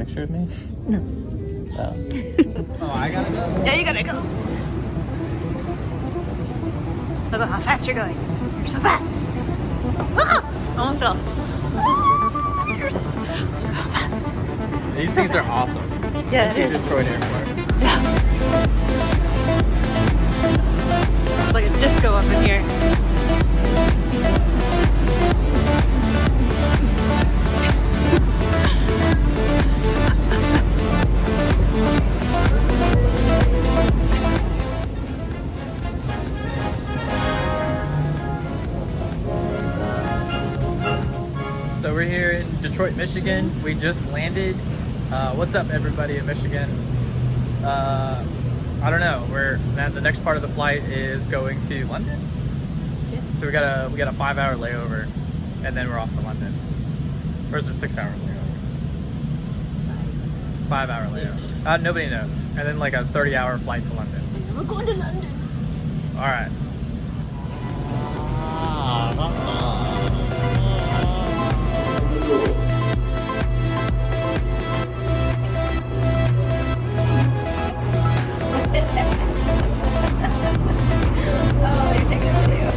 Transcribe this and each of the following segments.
picture of me? No. Oh. Oh, I gotta go? Yeah, you gotta go. Look at how fast you're going. You're so fast. Ah! Almost fell. Ah! Look how fast. These things are awesome. Yeah, Thank you, Detroit Airport. Yeah. It's like a disco up in here. So we're here in Detroit, Michigan. We just landed. What's up, everybody in Michigan? I don't know. The next part of the flight is going to London. Yeah. So we got a 5-hour layover, and then we're off to London. Or is it 6-hour layover? 5-hour layover. Nobody knows. And then like a 30-hour flight to London. And then we're going to London. All right. Oh, you're taking a video.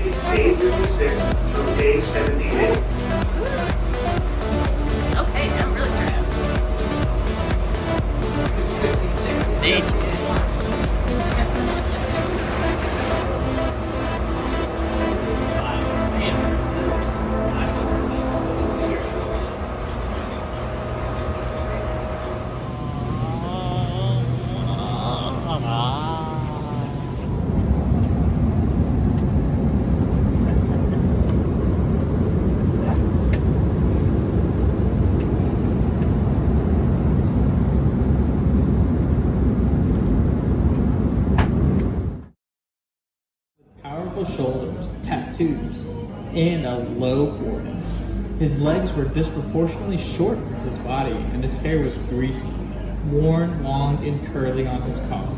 It's day 56 through day 78. Okay, now really turn out. It's 56. Powerful shoulders, tattoos, and a low forehead. His legs were disproportionately short for his body, and his hair was greasy, worn, long, and curly on his collar.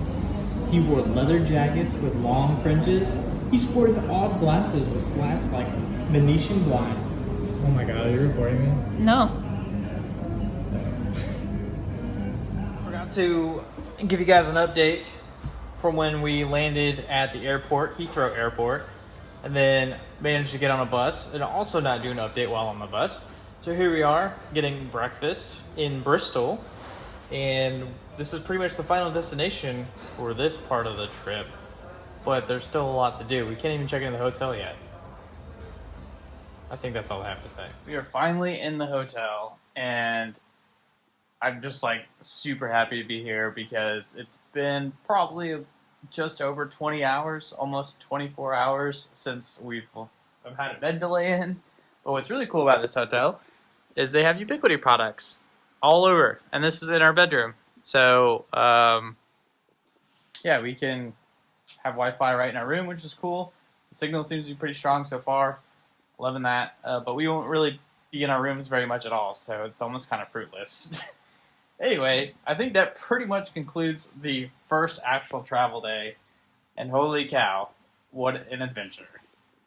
He wore leather jackets with long fringes. He sported odd glasses with slats like Venetian blind. Oh my god, are you recording me? No. Forgot to give you guys an update from when we landed at the airport, Heathrow Airport, and then managed to get on a bus and also not do an update while on the bus. So here we are getting breakfast in Bristol, and this is pretty much the final destination for this part of the trip, but there's still a lot to do. We can't even check in the hotel yet. I think that's all I have to say. We are finally in the hotel, and I'm just like super happy to be here because it's been probably just over 20 hours, almost 24 hours since I've had a bed to lay in. But what's really cool about this hotel is they have Ubiquiti products all over, and this is in our bedroom. So yeah, we can have Wi-Fi right in our room, which is cool. The signal seems to be pretty strong so far. Loving that. But we won't really be in our rooms very much at all, so it's almost kind of fruitless. Anyway, I think that pretty much concludes the first actual travel day, and holy cow, what an adventure.